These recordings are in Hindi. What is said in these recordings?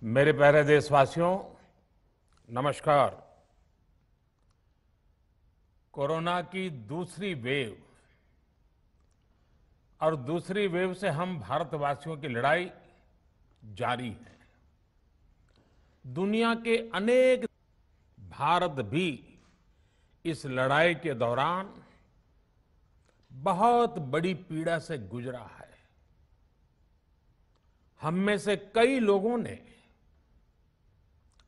मेरे प्यारे देशवासियों, नमस्कार। कोरोना की दूसरी वेव और दूसरी वेव से हम भारतवासियों की लड़ाई जारी है। दुनिया के अनेक भारत भी इस लड़ाई के दौरान बहुत बड़ी पीड़ा से गुजरा है। हम में से कई लोगों ने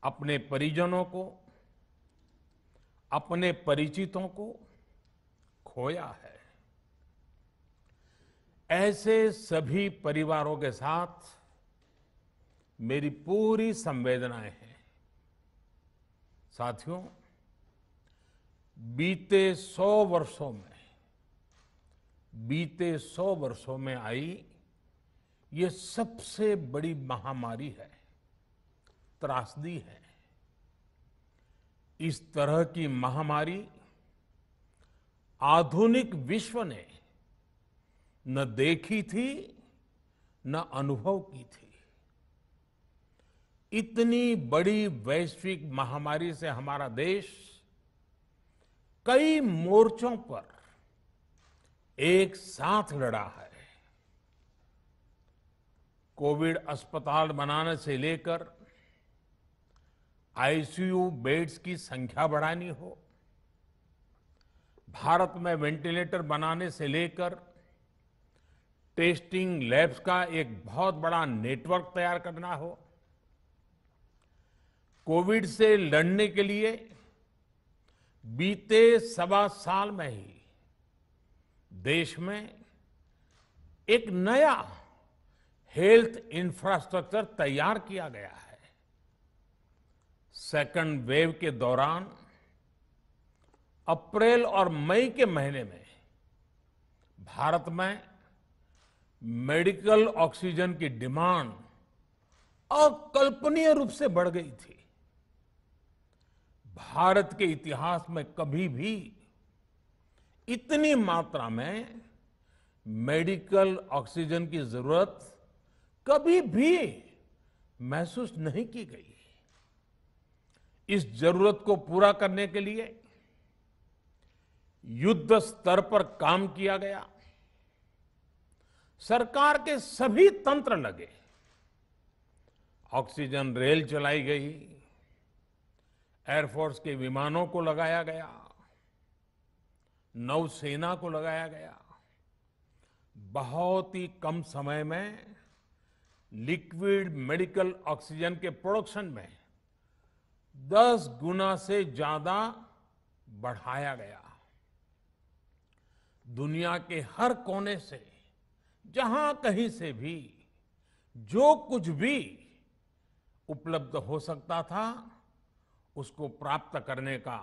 अपने परिजनों को, अपने परिचितों को खोया है। ऐसे सभी परिवारों के साथ मेरी पूरी संवेदनाएं हैं। साथियों, बीते 100 वर्षों में आई ये सबसे बड़ी महामारी है, त्रासदी है। इस तरह की महामारी आधुनिक विश्व ने न देखी थी, न अनुभव की थी। इतनी बड़ी वैश्विक महामारी से हमारा देश कई मोर्चों पर एक साथ लड़ा है। कोविड अस्पताल बनाने से लेकर आईसीयू बेड्स की संख्या बढ़ानी हो, भारत में वेंटिलेटर बनाने से लेकर टेस्टिंग लैब्स का एक बहुत बड़ा नेटवर्क तैयार करना हो, कोविड से लड़ने के लिए बीते 1.25 साल में ही देश में एक नया हेल्थ इंफ्रास्ट्रक्चर तैयार किया गया है। सेकंड वेव के दौरान अप्रैल और मई के महीने में भारत में मेडिकल ऑक्सीजन की डिमांड अकल्पनीय रूप से बढ़ गई थी। भारत के इतिहास में कभी भी इतनी मात्रा में मेडिकल ऑक्सीजन की जरूरत कभी भी महसूस नहीं की गई। इस जरूरत को पूरा करने के लिए युद्ध स्तर पर काम किया गया। सरकार के सभी तंत्र लगे। ऑक्सीजन रेल चलाई गई, एयरफोर्स के विमानों को लगाया गया, नौसेना को लगाया गया। बहुत ही कम समय में लिक्विड मेडिकल ऑक्सीजन के प्रोडक्शन में 10 गुना से ज्यादा बढ़ाया गया। दुनिया के हर कोने से, जहां कहीं से भी जो कुछ भी उपलब्ध हो सकता था, उसको प्राप्त करने का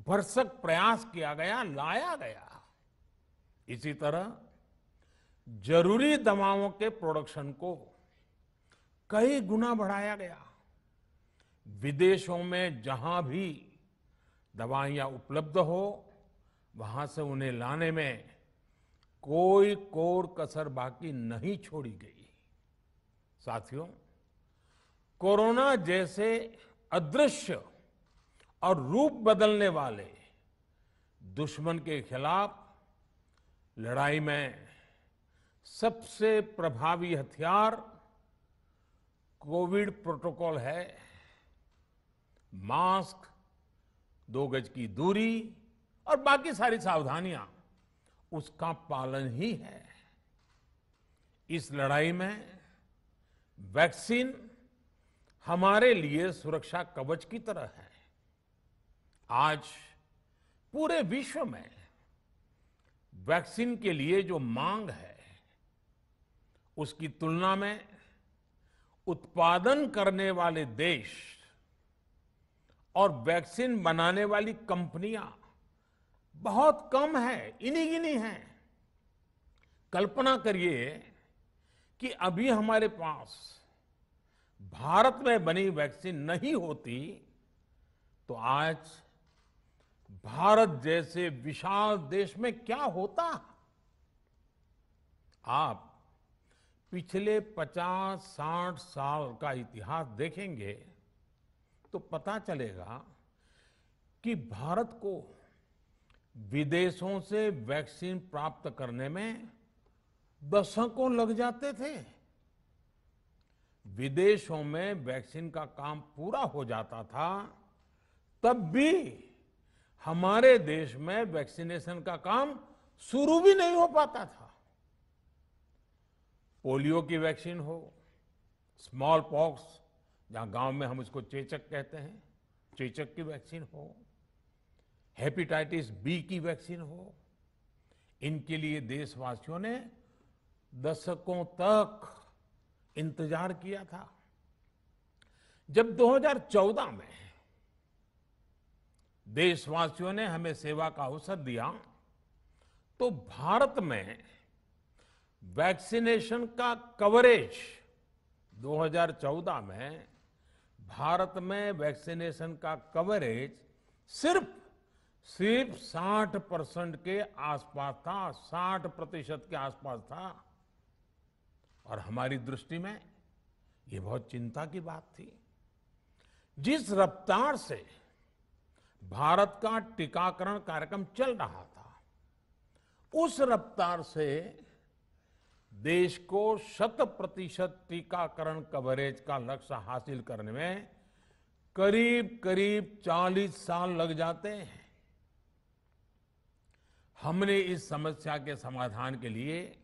भरसक प्रयास किया गया, लाया गया। इसी तरह जरूरी दवाओं के प्रोडक्शन को कई गुना बढ़ाया गया। विदेशों में जहां भी दवाइयां उपलब्ध हो, वहां से उन्हें लाने में कोई कोर कसर बाकी नहीं छोड़ी गई। साथियों, कोरोना जैसे अदृश्य और रूप बदलने वाले दुश्मन के खिलाफ लड़ाई में सबसे प्रभावी हथियार कोविड प्रोटोकॉल है। मास्क, 2 गज की दूरी और बाकी सारी सावधानियां, उसका पालन ही है। इस लड़ाई में वैक्सीन हमारे लिए सुरक्षा कवच की तरह है। आज पूरे विश्व में वैक्सीन के लिए जो मांग है, उसकी तुलना में उत्पादन करने वाले देश और वैक्सीन बनाने वाली कंपनियां बहुत कम है, इन्हीं गिनी हैं। कल्पना करिए कि अभी हमारे पास भारत में बनी वैक्सीन नहीं होती तो आज भारत जैसे विशाल देश में क्या होता। आप पिछले 50-60 साल का इतिहास देखेंगे तो पता चलेगा कि भारत को विदेशों से वैक्सीन प्राप्त करने में दशकों लग जाते थे। विदेशों में वैक्सीन का काम पूरा हो जाता था, तब भी हमारे देश में वैक्सीनेशन का काम शुरू भी नहीं हो पाता था। पोलियो की वैक्सीन हो, स्मॉल पॉक्स, जहां गांव में हम इसको चेचक कहते हैं, चेचक की वैक्सीन हो, हेपेटाइटिस बी की वैक्सीन हो, इनके लिए देशवासियों ने दशकों तक इंतजार किया था। जब 2014 में देशवासियों ने हमें सेवा का अवसर दिया, तो भारत में वैक्सीनेशन का कवरेज 2014 में भारत में वैक्सीनेशन का कवरेज सिर्फ 60% के आसपास था, 60% के आसपास था। और हमारी दृष्टि में ये बहुत चिंता की बात थी। जिस रफ्तार से भारत का टीकाकरण कार्यक्रम चल रहा था, उस रफ्तार से देश को 100% टीकाकरण कवरेज का लक्ष्य हासिल करने में करीब करीब 40 साल लग जाते हैं। हमने इस समस्या के समाधान के लिए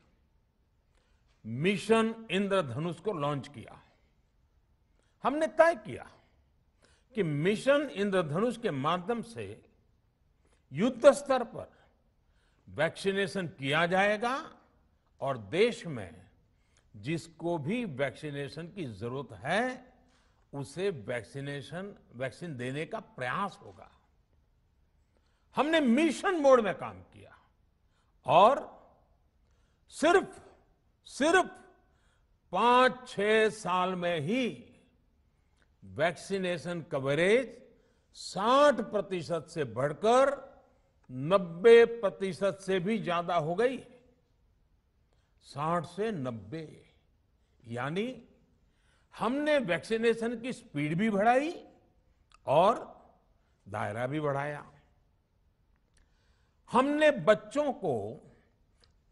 मिशन इंद्रधनुष को लॉन्च किया। हमने तय किया कि मिशन इंद्रधनुष के माध्यम से युद्ध स्तर पर वैक्सीनेशन किया जाएगा और देश में जिसको भी वैक्सीनेशन की जरूरत है उसे वैक्सीन देने का प्रयास होगा। हमने मिशन मोड में काम किया और सिर्फ 5-6 साल में ही वैक्सीनेशन कवरेज 60% से बढ़कर 90% से भी ज्यादा हो गई। 60 से 90, यानी हमने वैक्सीनेशन की स्पीड भी बढ़ाई और दायरा भी बढ़ाया। हमने बच्चों को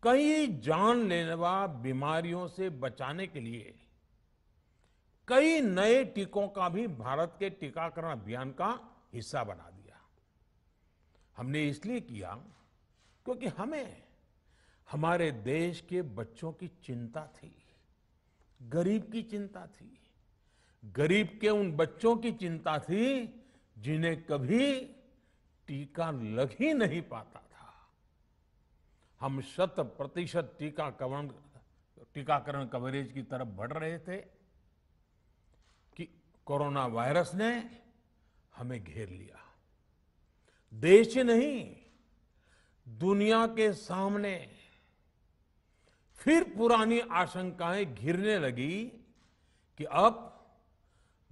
कई जानलेवा बीमारियों से बचाने के लिए कई नए टीकों का भी भारत के टीकाकरण अभियान का हिस्सा बना दिया। हमने इसलिए किया क्योंकि हमें हमारे देश के बच्चों की चिंता थी, गरीब की चिंता थी, गरीब के उन बच्चों की चिंता थी जिन्हें कभी टीका लग ही नहीं पाता था। हम 100% टीकाकरण कवरेज की तरफ बढ़ रहे थे कि कोरोना वायरस ने हमें घेर लिया। देश ही नहीं, दुनिया के सामने फिर पुरानी आशंकाएं घिरने लगी कि अब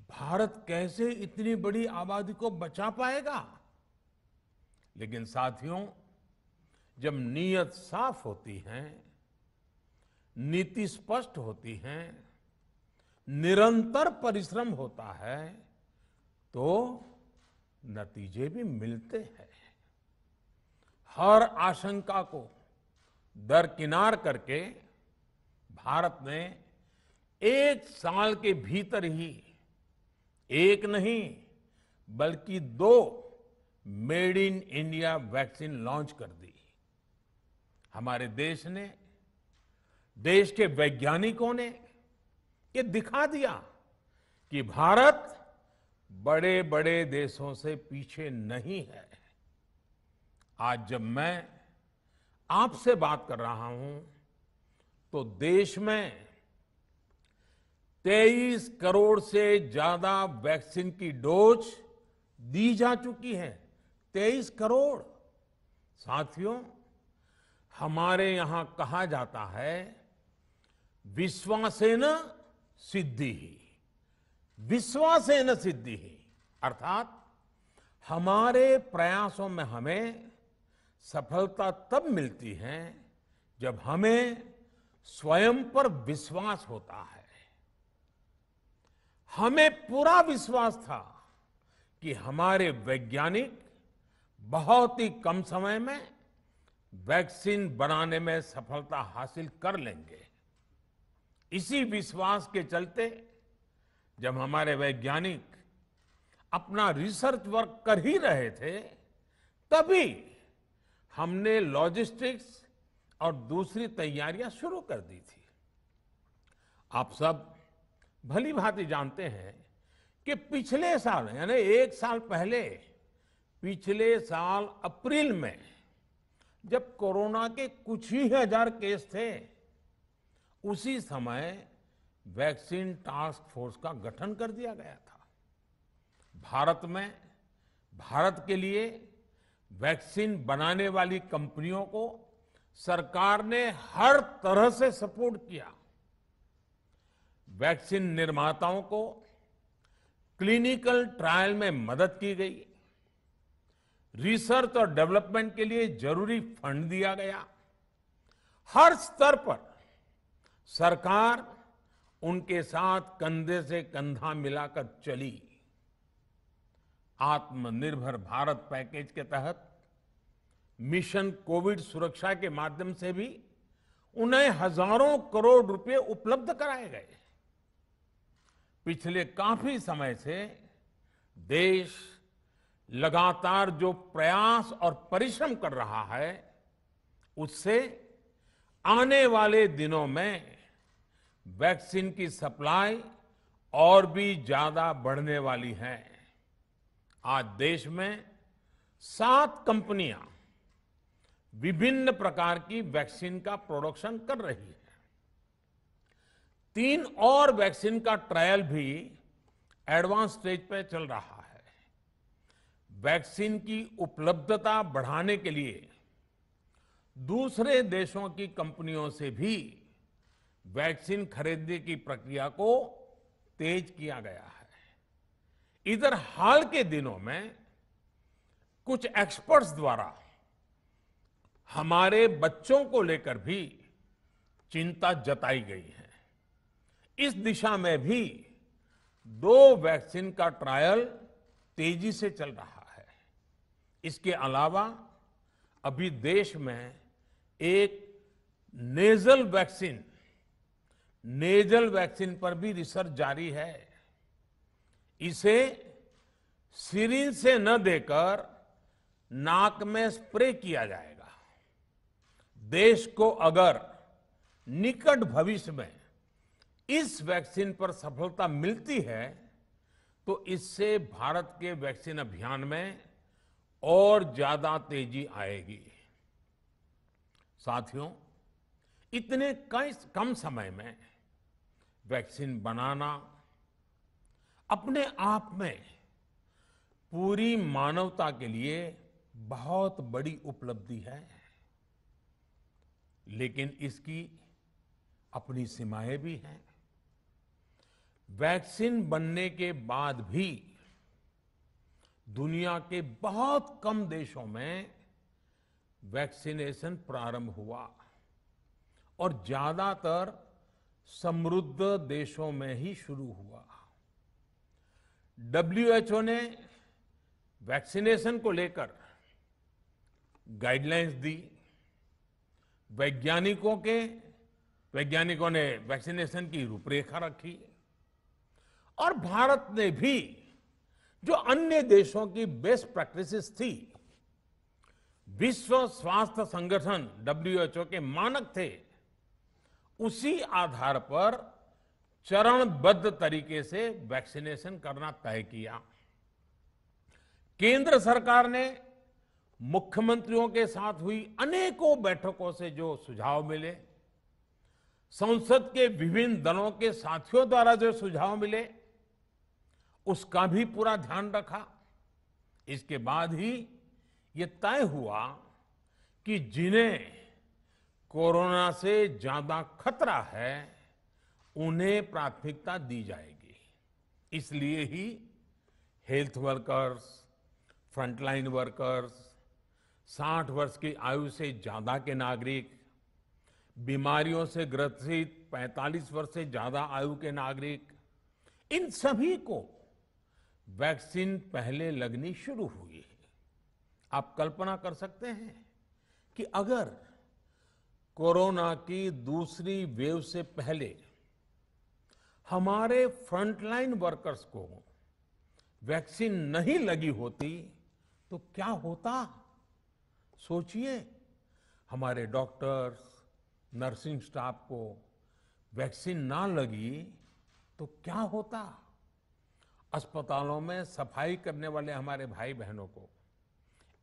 भारत कैसे इतनी बड़ी आबादी को बचा पाएगा। लेकिन साथियों, जब नीयत साफ होती है, नीति स्पष्ट होती है, निरंतर परिश्रम होता है, तो नतीजे भी मिलते हैं। हर आशंका को दरकिनार करके भारत ने 1 साल के भीतर ही एक नहीं बल्कि 2 made in India vaccine launch कर दी। हमारे देश ने, देश के वैज्ञानिकों ने ये दिखा दिया कि भारत बड़े बड़े देशों से पीछे नहीं है। आज जब मैं आपसे बात कर रहा हूं तो देश में 23 करोड़ से ज्यादा वैक्सीन की डोज दी जा चुकी है। 23 करोड़। साथियों, हमारे यहां कहा जाता है, विश्वासेन सिद्धिः, विश्वासेन सिद्धिः, अर्थात हमारे प्रयासों में हमें सफलता तब मिलती है जब हमें स्वयं पर विश्वास होता है। हमें पूरा विश्वास था कि हमारे वैज्ञानिक बहुत ही कम समय में वैक्सीन बनाने में सफलता हासिल कर लेंगे। इसी विश्वास के चलते जब हमारे वैज्ञानिक अपना रिसर्च वर्क कर ही रहे थे, तभी हमने लॉजिस्टिक्स और दूसरी तैयारियां शुरू कर दी थी। आप सब भली भांति जानते हैं कि पिछले साल यानी 1 साल पहले, पिछले साल अप्रैल में जब कोरोना के कुछ ही हजार केस थे, उसी समय वैक्सीन टास्क फोर्स का गठन कर दिया गया था। भारत के लिए वैक्सीन बनाने वाली कंपनियों को सरकार ने हर तरह से सपोर्ट किया। वैक्सीन निर्माताओं को क्लिनिकल ट्रायल में मदद की गई, रिसर्च और डेवलपमेंट के लिए जरूरी फंड दिया गया। हर स्तर पर सरकार उनके साथ कंधे से कंधा मिलाकर चली। आत्मनिर्भर भारत पैकेज के तहत मिशन कोविड सुरक्षा के माध्यम से भी उन्हें हजारों करोड़ रुपए उपलब्ध कराए गए। पिछले काफी समय से देश लगातार जो प्रयास और परिश्रम कर रहा है, उससे आने वाले दिनों में वैक्सीन की सप्लाई और भी ज्यादा बढ़ने वाली है। आज देश में 7 कंपनियां विभिन्न प्रकार की वैक्सीन का प्रोडक्शन कर रही है। 3 और वैक्सीन का ट्रायल भी एडवांस स्टेज पे चल रहा है। वैक्सीन की उपलब्धता बढ़ाने के लिए दूसरे देशों की कंपनियों से भी वैक्सीन खरीदने की प्रक्रिया को तेज किया गया है। इधर हाल के दिनों में कुछ एक्सपर्ट्स द्वारा हमारे बच्चों को लेकर भी चिंता जताई गई है। इस दिशा में भी 2 वैक्सीन का ट्रायल तेजी से चल रहा है। इसके अलावा अभी देश में एक नेजल वैक्सीन पर भी रिसर्च जारी है। इसे सिरिंज से न देकर नाक में स्प्रे किया जाएगा। देश को अगर निकट भविष्य में इस वैक्सीन पर सफलता मिलती है, तो इससे भारत के वैक्सीन अभियान में और ज्यादा तेजी आएगी। साथियों, इतने कम समय में वैक्सीन बनाना अपने आप में पूरी मानवता के लिए बहुत बड़ी उपलब्धि है, लेकिन इसकी अपनी सीमाएं भी हैं। वैक्सीन बनने के बाद भी दुनिया के बहुत कम देशों में वैक्सीनेशन प्रारंभ हुआ और ज्यादातर समृद्ध देशों में ही शुरू हुआ। WHO ने वैक्सीनेशन को लेकर गाइडलाइंस दी। वैज्ञानिकों ने वैक्सीनेशन की रूपरेखा रखी और भारत ने भी जो अन्य देशों की बेस्ट प्रैक्टिसेस थी, विश्व स्वास्थ्य संगठन WHO के मानक थे, उसी आधार पर चरणबद्ध तरीके से वैक्सीनेशन करना तय किया। केंद्र सरकार ने मुख्यमंत्रियों के साथ हुई अनेकों बैठकों से जो सुझाव मिले, संसद के विभिन्न दलों के साथियों द्वारा जो सुझाव मिले, उसका भी पूरा ध्यान रखा। इसके बाद ही ये तय हुआ कि जिन्हें कोरोना से ज्यादा खतरा है, उन्हें प्राथमिकता दी जाएगी। इसलिए ही हेल्थ वर्कर्स, फ्रंटलाइन वर्कर्स, 60 वर्ष की आयु से ज्यादा के नागरिक, बीमारियों से ग्रसित 45 वर्ष से ज्यादा आयु के नागरिक, इन सभी को वैक्सीन पहले लगनी शुरू हुई है। आप कल्पना कर सकते हैं कि अगर कोरोना की दूसरी वेव से पहले हमारे फ्रंटलाइन वर्कर्स को वैक्सीन नहीं लगी होती तो क्या होता। सोचिए, हमारे डॉक्टर्स, नर्सिंग स्टाफ को वैक्सीन ना लगी तो क्या होता। अस्पतालों में सफाई करने वाले हमारे भाई बहनों को,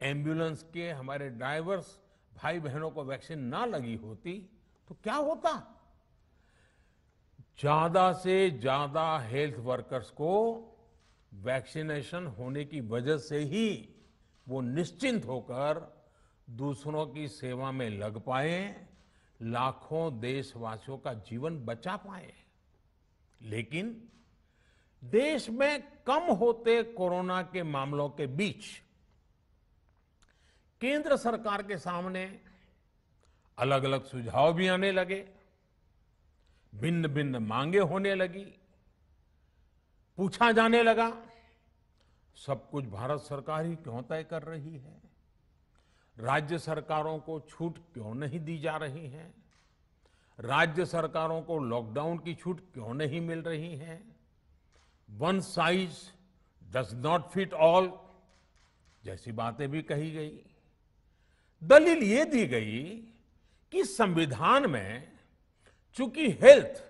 एम्बुलेंस के हमारे ड्राइवर्स भाई बहनों को वैक्सीन ना लगी होती तो क्या होता। ज्यादा से ज्यादा हेल्थ वर्कर्स को वैक्सीनेशन होने की वजह से ही वो निश्चिंत होकर दूसरों की सेवा में लग पाए, लाखों देशवासियों का जीवन बचा पाए। लेकिन देश में कम होते कोरोना के मामलों के बीच केंद्र सरकार के सामने अलग अलग सुझाव भी आने लगे, भिन्न भिन्न मांगे होने लगी। पूछा जाने लगा, सब कुछ भारत सरकार ही क्यों तय कर रही है? राज्य सरकारों को छूट क्यों नहीं दी जा रही है? राज्य सरकारों को लॉकडाउन की छूट क्यों नहीं मिल रही है? One size does not fit all जैसी बातें भी कही गई। दलील ये दी गई कि संविधान में चूंकि हेल्थ,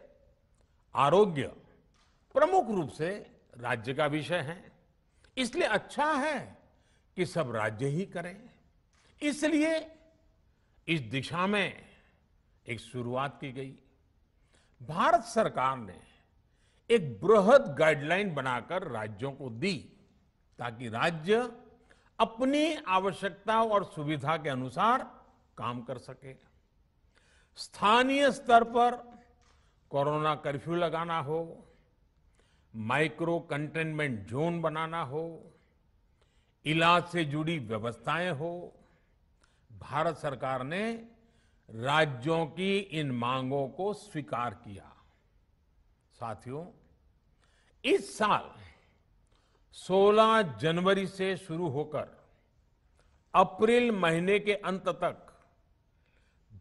आरोग्य प्रमुख रूप से राज्य का विषय है, इसलिए अच्छा है कि सब राज्य ही करें। इसलिए इस दिशा में एक शुरुआत की गई। भारत सरकार ने एक बृहद गाइडलाइन बनाकर राज्यों को दी ताकि राज्य अपनी आवश्यकता और सुविधा के अनुसार काम कर सके। स्थानीय स्तर पर कोरोना कर्फ्यू लगाना हो, माइक्रो कंटेनमेंट जोन बनाना हो, इलाज से जुड़ी व्यवस्थाएं हो, भारत सरकार ने राज्यों की इन मांगों को स्वीकार किया। साथियों, इस साल 16 जनवरी से शुरू होकर अप्रैल महीने के अंत तक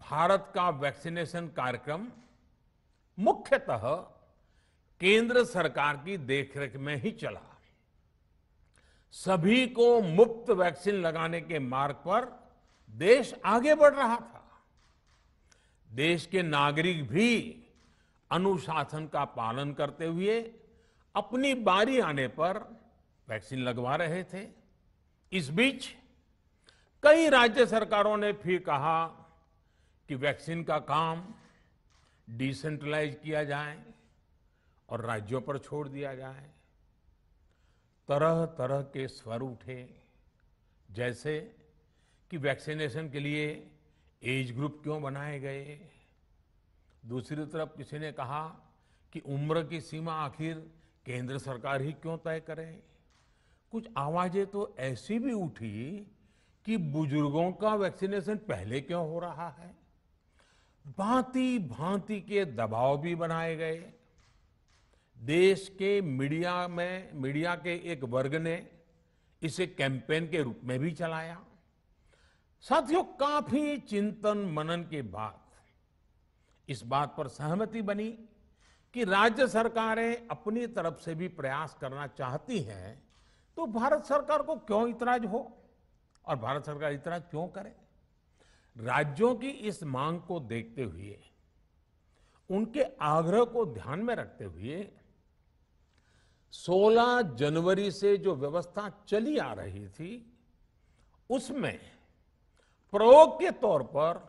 भारत का वैक्सीनेशन कार्यक्रम मुख्यतः केंद्र सरकार की देखरेख में ही चला। सभी को मुफ्त वैक्सीन लगाने के मार्ग पर देश आगे बढ़ रहा था। देश के नागरिक भी अनुशासन का पालन करते हुए अपनी बारी आने पर वैक्सीन लगवा रहे थे। इस बीच कई राज्य सरकारों ने फिर कहा कि वैक्सीन का काम डिसेंट्रलाइज किया जाए और राज्यों पर छोड़ दिया जाए। तरह तरह के स्वर उठे, जैसे कि वैक्सीनेशन के लिए एज ग्रुप क्यों बनाए गए। दूसरी तरफ किसी ने कहा कि उम्र की सीमा आखिर केंद्र सरकार ही क्यों तय करे। कुछ आवाजें तो ऐसी भी उठी कि बुजुर्गों का वैक्सीनेशन पहले क्यों हो रहा है। भांति भांति के दबाव भी बनाए गए। देश के मीडिया के एक वर्ग ने इसे कैंपेन के रूप में भी चलाया। साथियों, काफी चिंतन मनन के बाद इस बात पर सहमति बनी कि राज्य सरकारें अपनी तरफ से भी प्रयास करना चाहती हैं, तो भारत सरकार को क्यों इतराज हो और भारत सरकार इतराज क्यों करे। राज्यों की इस मांग को देखते हुए, उनके आग्रह को ध्यान में रखते हुए 16 जनवरी से जो व्यवस्था चली आ रही थी, उसमें प्रयोग के तौर पर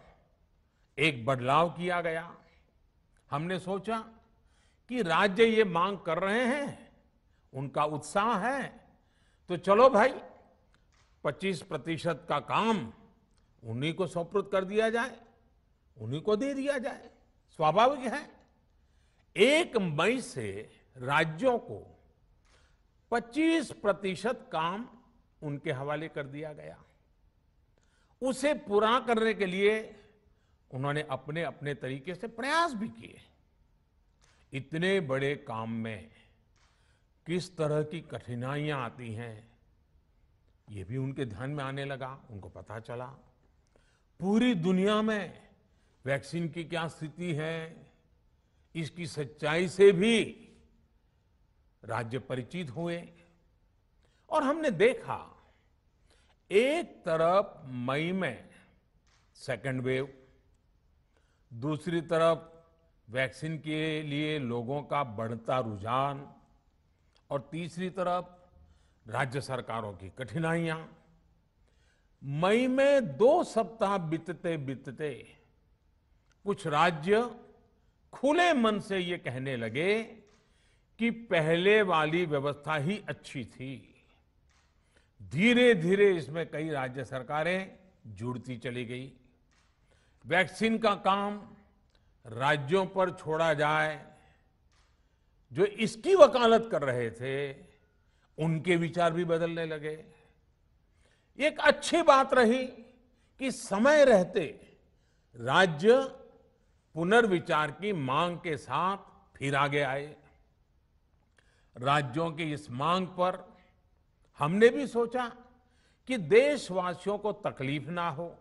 एक बदलाव किया गया। हमने सोचा कि राज्य ये मांग कर रहे हैं, उनका उत्साह है, तो चलो भाई 25% का काम उन्हीं को सुपुर्द कर दिया जाए, उन्हीं को दे दिया जाए। स्वाभाविक है 1 मई से राज्यों को 25% काम उनके हवाले कर दिया गया। उसे पूरा करने के लिए उन्होंने अपने अपने तरीके से प्रयास भी किए। इतने बड़े काम में किस तरह की कठिनाइयां आती हैं, ये भी उनके ध्यान में आने लगा। उनको पता चला पूरी दुनिया में वैक्सीन की क्या स्थिति है, इसकी सच्चाई से भी राज्य परिचित हुए। और हमने देखा, एक तरफ मई में सेकेंड वेव, दूसरी तरफ वैक्सीन के लिए लोगों का बढ़ता रुझान, और तीसरी तरफ राज्य सरकारों की कठिनाइयां। मई में 2 सप्ताह बीतते बीतते कुछ राज्य खुले मन से ये कहने लगे कि पहले वाली व्यवस्था ही अच्छी थी। धीरे धीरे इसमें कई राज्य सरकारें जुड़ती चली गई। वैक्सीन का काम राज्यों पर छोड़ा जाए, जो इसकी वकालत कर रहे थे उनके विचार भी बदलने लगे। एक अच्छी बात रही कि समय रहते राज्य पुनर्विचार की मांग के साथ फिर आगे आए। राज्यों की इस मांग पर हमने भी सोचा कि देशवासियों को तकलीफ ना हो,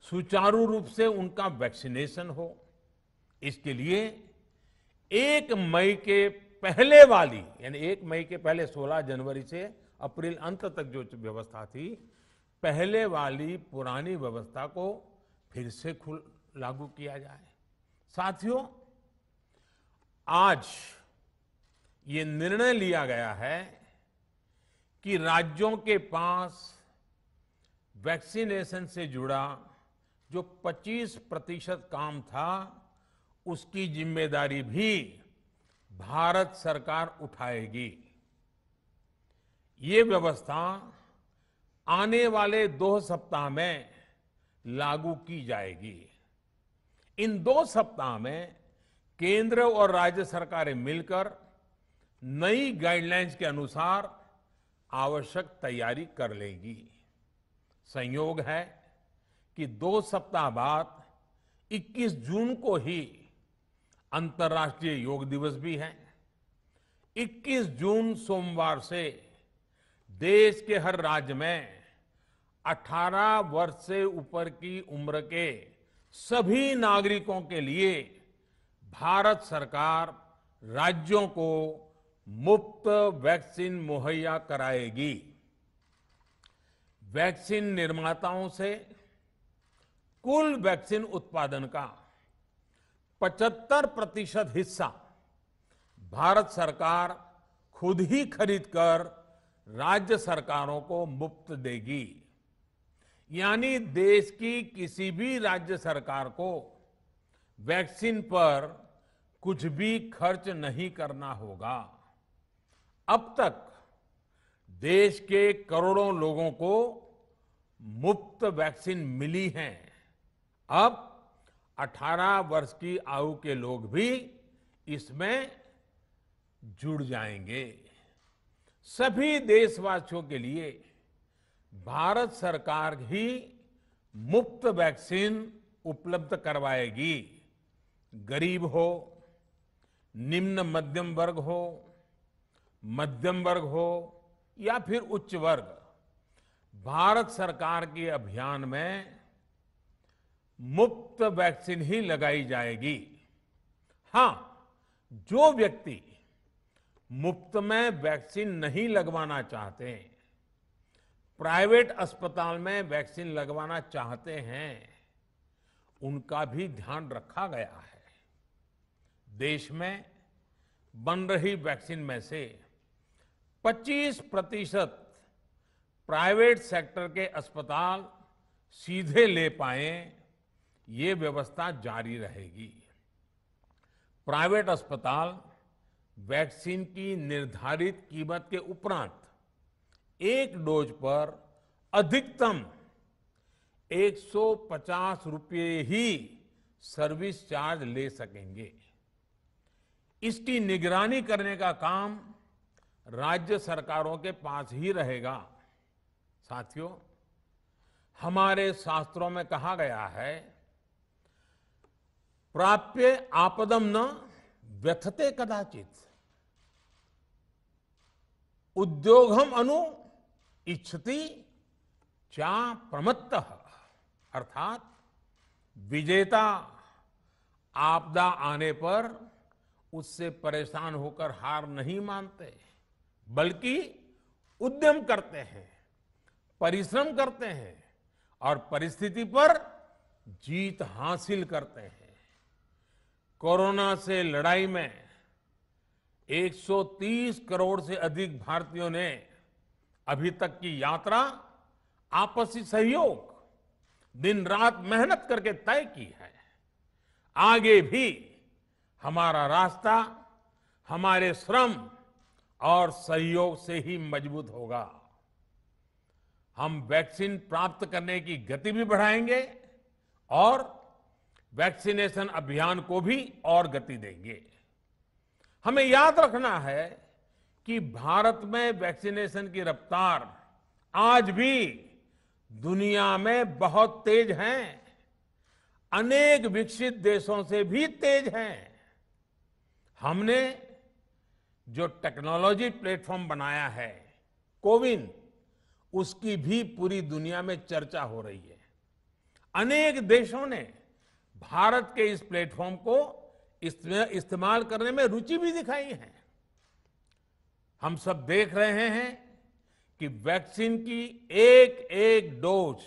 सुचारू रूप से उनका वैक्सीनेशन हो। इसके लिए 1 मई के पहले वाली, यानी 1 मई के पहले 16 जनवरी से अप्रैल अंत तक जो व्यवस्था थी, पहले वाली पुरानी व्यवस्था को फिर से लागू किया जाए। साथियों, आज ये निर्णय लिया गया है कि राज्यों के पास वैक्सीनेशन से जुड़ा जो 25% काम था, उसकी जिम्मेदारी भी भारत सरकार उठाएगी। ये व्यवस्था आने वाले 2 सप्ताह में लागू की जाएगी। इन 2 सप्ताह में केंद्र और राज्य सरकारें मिलकर नई गाइडलाइंस के अनुसार आवश्यक तैयारी कर लेंगी। संयोग है कि 2 सप्ताह बाद 21 जून को ही अंतर्राष्ट्रीय योग दिवस भी है। 21 जून सोमवार से देश के हर राज्य में 18 वर्ष से ऊपर की उम्र के सभी नागरिकों के लिए भारत सरकार राज्यों को मुफ्त वैक्सीन मुहैया कराएगी। वैक्सीन निर्माताओं से कुल वैक्सीन उत्पादन का 75% हिस्सा भारत सरकार खुद ही खरीदकर राज्य सरकारों को मुफ्त देगी। यानी देश की किसी भी राज्य सरकार को वैक्सीन पर कुछ भी खर्च नहीं करना होगा। अब तक देश के करोड़ों लोगों को मुफ्त वैक्सीन मिली है। अब 18 वर्ष की आयु के लोग भी इसमें जुड़ जाएंगे। सभी देशवासियों के लिए भारत सरकार ही मुफ्त वैक्सीन उपलब्ध करवाएगी। गरीब हो, निम्न मध्यम वर्ग हो, मध्यम वर्ग हो या फिर उच्च वर्ग, भारत सरकार के अभियान में मुफ्त वैक्सीन ही लगाई जाएगी। हां, जो व्यक्ति मुफ्त में वैक्सीन नहीं लगवाना चाहते, प्राइवेट अस्पताल में वैक्सीन लगवाना चाहते हैं, उनका भी ध्यान रखा गया है। देश में बन रही वैक्सीन में से 25% प्राइवेट सेक्टर के अस्पताल सीधे ले पाए, ये व्यवस्था जारी रहेगी। प्राइवेट अस्पताल वैक्सीन की निर्धारित कीमत के उपरांत एक डोज पर अधिकतम 150 रुपये ही सर्विस चार्ज ले सकेंगे। इसकी निगरानी करने का काम राज्य सरकारों के पास ही रहेगा। साथियों, हमारे शास्त्रों में कहा गया है प्राप्य आपदम न व्यथते कदाचित, उद्योगम अनु इच्छति चा प्रमत्तः। अर्थात विजेता आपदा आने पर उससे परेशान होकर हार नहीं मानते, बल्कि उद्यम करते हैं, परिश्रम करते हैं और परिस्थिति पर जीत हासिल करते हैं। कोरोना से लड़ाई में 130 करोड़ से अधिक भारतीयों ने अभी तक की यात्रा आपसी सहयोग, दिन रात मेहनत करके तय की है। आगे भी हमारा रास्ता हमारे श्रम और सहयोग से ही मजबूत होगा। हम वैक्सीन प्राप्त करने की गति भी बढ़ाएंगे और वैक्सीनेशन अभियान को भी और गति देंगे। हमें याद रखना है कि भारत में वैक्सीनेशन की रफ्तार आज भी दुनिया में बहुत तेज है, अनेक विकसित देशों से भी तेज है। हमने जो टेक्नोलॉजी प्लेटफॉर्म बनाया है कोविन, उसकी भी पूरी दुनिया में चर्चा हो रही है। अनेक देशों ने भारत के इस प्लेटफॉर्म को इस्तेमाल करने में रुचि भी दिखाई है। हम सब देख रहे हैं कि वैक्सीन की एक एक डोज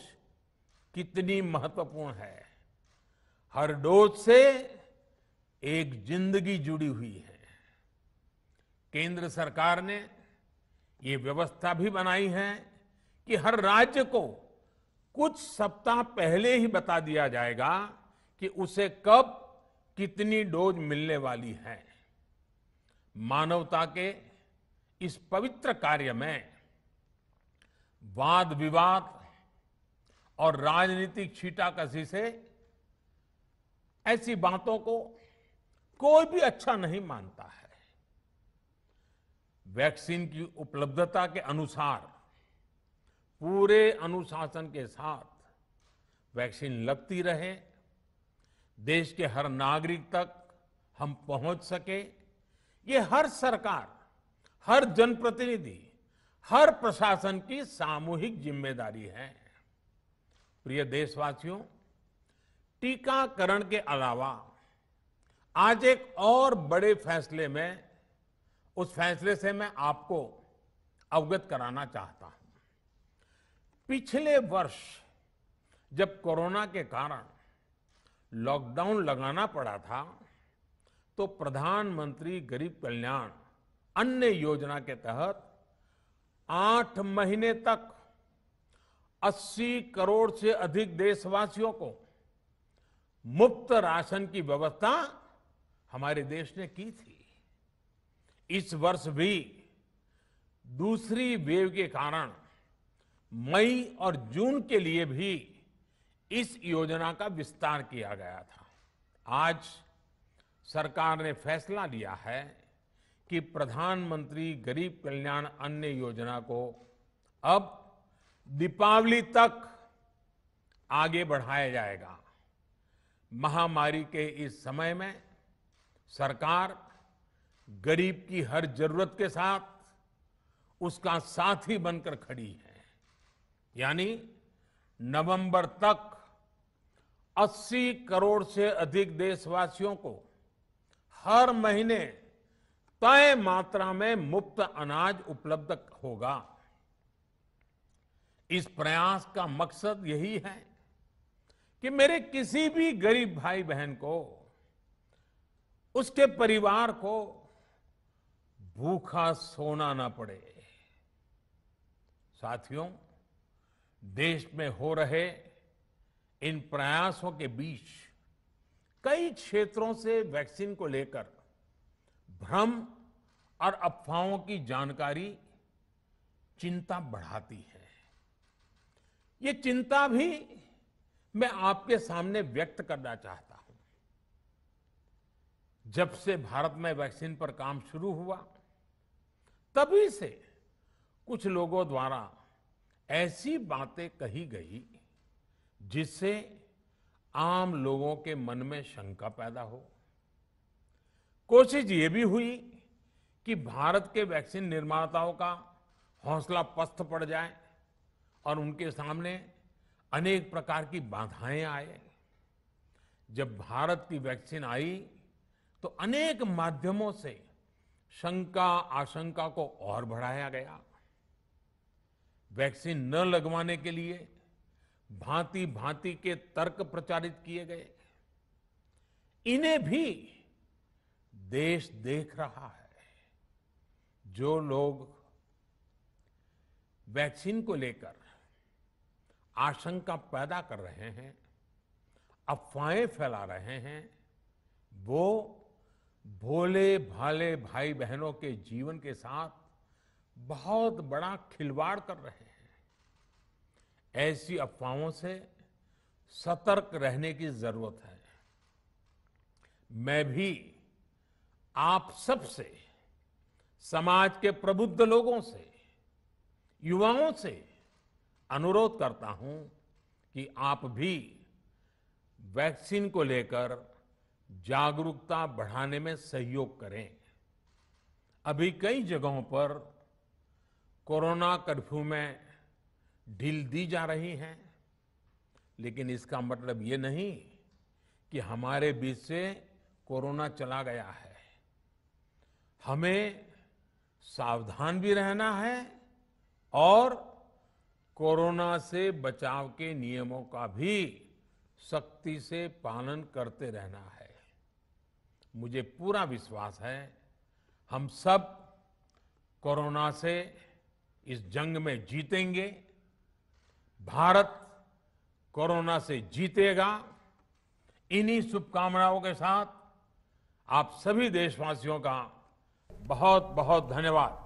कितनी महत्वपूर्ण है। हर डोज से एक जिंदगी जुड़ी हुई है। केंद्र सरकार ने ये व्यवस्था भी बनाई है कि हर राज्य को कुछ सप्ताह पहले ही बता दिया जाएगा कि उसे कब कितनी डोज मिलने वाली है। मानवता के इस पवित्र कार्य में वाद विवाद और राजनीतिक छींटाकशी से ऐसी बातों को कोई भी अच्छा नहीं मानता है। वैक्सीन की उपलब्धता के अनुसार पूरे अनुशासन के साथ वैक्सीन लगती रहे, देश के हर नागरिक तक हम पहुंच सके, ये हर सरकार, हर जनप्रतिनिधि, हर प्रशासन की सामूहिक जिम्मेदारी है। प्रिय देशवासियों, टीकाकरण के अलावा आज एक और बड़े फैसले में, उस फैसले से मैं आपको अवगत कराना चाहता हूं। पिछले वर्ष जब कोरोना के कारण लॉकडाउन लगाना पड़ा था, तो प्रधानमंत्री गरीब कल्याण अन्न योजना के तहत 8 महीने तक 80 करोड़ से अधिक देशवासियों को मुफ्त राशन की व्यवस्था हमारे देश ने की थी। इस वर्ष भी दूसरी वेव के कारण मई और जून के लिए भी इस योजना का विस्तार किया गया था। आज सरकार ने फैसला लिया है कि प्रधानमंत्री गरीब कल्याण अन्न योजना को अब दीपावली तक आगे बढ़ाया जाएगा। महामारी के इस समय में सरकार गरीब की हर जरूरत के साथ उसका साथी बनकर खड़ी है। यानी नवंबर तक 80 करोड़ से अधिक देशवासियों को हर महीने तय मात्रा में मुफ्त अनाज उपलब्ध होगा। इस प्रयास का मकसद यही है कि मेरे किसी भी गरीब भाई बहन को, उसके परिवार को भूखा सोना ना पड़े। साथियों, देश में हो रहे इन प्रयासों के बीच कई क्षेत्रों से वैक्सीन को लेकर भ्रम और अफवाहों की जानकारी चिंता बढ़ाती है। ये चिंता भी मैं आपके सामने व्यक्त करना चाहता हूं। जब से भारत में वैक्सीन पर काम शुरू हुआ, तभी से कुछ लोगों द्वारा ऐसी बातें कही गई जिससे आम लोगों के मन में शंका पैदा हो। कोशिश ये भी हुई कि भारत के वैक्सीन निर्माताओं का हौसला पस्त पड़ जाए और उनके सामने अनेक प्रकार की बाधाएं आए। जब भारत की वैक्सीन आई तो अनेक माध्यमों से शंका आशंका को और बढ़ाया गया। वैक्सीन न लगवाने के लिए भांति भांति के तर्क प्रचारित किए गए। इन्हें भी देश देख रहा है। जो लोग वैक्सीन को लेकर आशंका पैदा कर रहे हैं, अफवाहें फैला रहे हैं, वो भोले भाले भाई बहनों के जीवन के साथ बहुत बड़ा खिलवाड़ कर रहे हैं। ऐसी अफवाहों से सतर्क रहने की जरूरत है। मैं भी आप सबसे, समाज के प्रबुद्ध लोगों से, युवाओं से अनुरोध करता हूं कि आप भी वैक्सीन को लेकर जागरूकता बढ़ाने में सहयोग करें। अभी कई जगहों पर कोरोना कर्फ्यू में ढील दी जा रही है, लेकिन इसका मतलब ये नहीं कि हमारे बीच से कोरोना चला गया है। हमें सावधान भी रहना है और कोरोना से बचाव के नियमों का भी सख्ती से पालन करते रहना है। मुझे पूरा विश्वास है हम सब कोरोना से इस जंग में जीतेंगे। भारत कोरोना से जीतेगा। इन्हीं शुभकामनाओं के साथ आप सभी देशवासियों का बहुत बहुत धन्यवाद।